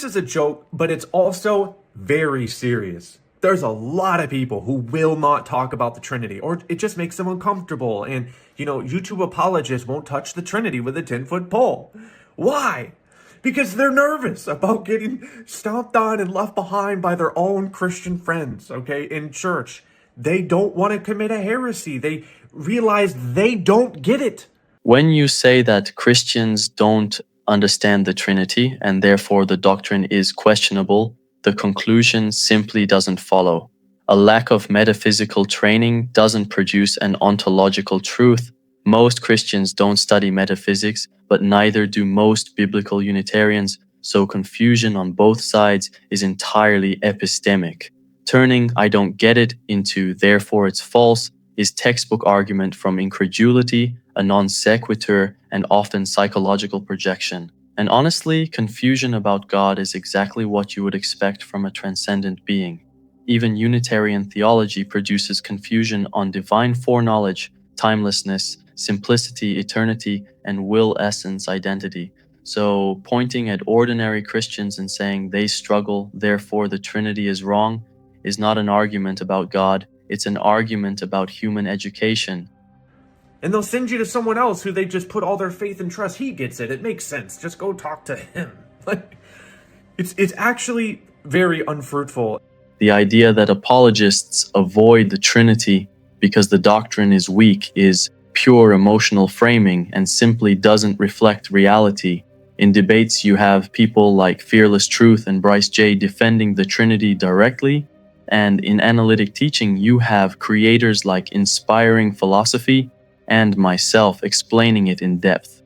is a joke, but it's also very serious. There's a lot of people who will not talk about the Trinity, or it just makes them uncomfortable. And, YouTube apologists won't touch the Trinity with a 10-foot pole. Why? Because they're nervous about getting stomped on and left behind by their own Christian friends, okay, in church. They don't want to commit a heresy. They realize they don't get it. When you say that Christians don't understand the Trinity and therefore the doctrine is questionable, the conclusion simply doesn't follow. A lack of metaphysical training doesn't produce an ontological truth. Most Christians don't study metaphysics, but neither do most biblical Unitarians, so confusion on both sides is entirely epistemic. Turning "I don't get it" into "therefore it's false" is textbook argument from incredulity, a non sequitur, and often psychological projection. And honestly, confusion about God is exactly what you would expect from a transcendent being. Even Unitarian theology produces confusion on divine foreknowledge, timelessness, simplicity, eternity, and will essence identity. So pointing at ordinary Christians and saying they struggle, therefore the Trinity is wrong, is not an argument about God, it's an argument about human education. And they'll send you to someone else who they just put all their faith and trust. He gets it. It makes sense. Just go talk to him. It's actually very unfruitful. The idea that apologists avoid the Trinity because the doctrine is weak is pure emotional framing and simply doesn't reflect reality. In debates, you have people like Fearless Truth and Bryce J defending the Trinity directly, and in analytic teaching, you have creators like Inspiring Philosophy and myself explaining it in depth.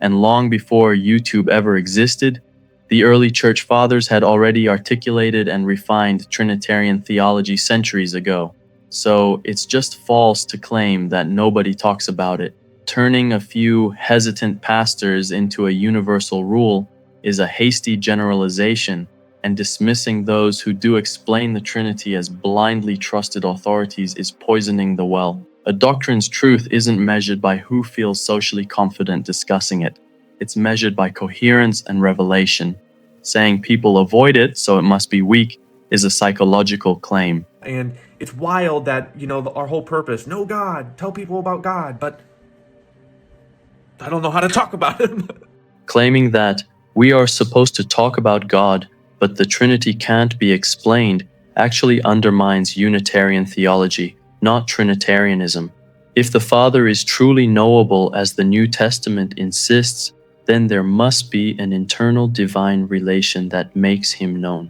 And long before YouTube ever existed, the early church fathers had already articulated and refined Trinitarian theology centuries ago. So it's just false to claim that nobody talks about it. Turning a few hesitant pastors into a universal rule is a hasty generalization, and dismissing those who do explain the Trinity as blindly trusted authorities is poisoning the well. A doctrine's truth isn't measured by who feels socially confident discussing it. It's measured by coherence and revelation. Saying people avoid it, so it must be weak, is a psychological claim. And it's wild that, our whole purpose, know God, tell people about God, but I don't know how to talk about him. Claiming that we are supposed to talk about God, but the Trinity can't be explained, actually undermines Unitarian theology, not Trinitarianism. If the Father is truly knowable as the New Testament insists, then there must be an internal divine relation that makes him known.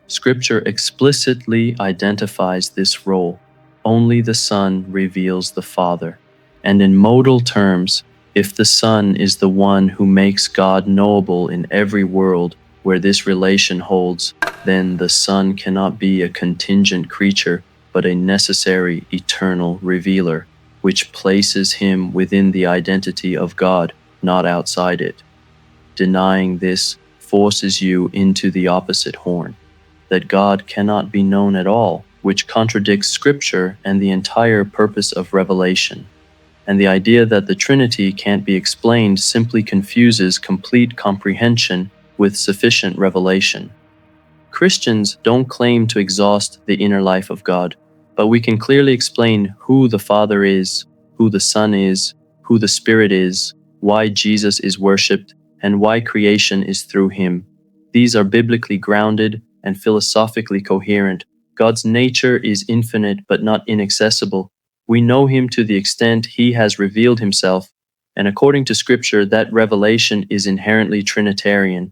Scripture explicitly identifies this role. Only the Son reveals the Father. And in modal terms, if the Son is the one who makes God knowable in every world where this relation holds, then the Son cannot be a contingent creature, but a necessary eternal revealer, which places him within the identity of God, not outside it. Denying this forces you into the opposite horn, that God cannot be known at all, which contradicts Scripture and the entire purpose of revelation. And the idea that the Trinity can't be explained simply confuses complete comprehension with sufficient revelation. Christians don't claim to exhaust the inner life of God, but we can clearly explain who the Father is, who the Son is, who the Spirit is, why Jesus is worshipped, and why creation is through him. These are biblically grounded and philosophically coherent. God's nature is infinite but not inaccessible. We know him to the extent he has revealed himself, and according to Scripture, that revelation is inherently Trinitarian.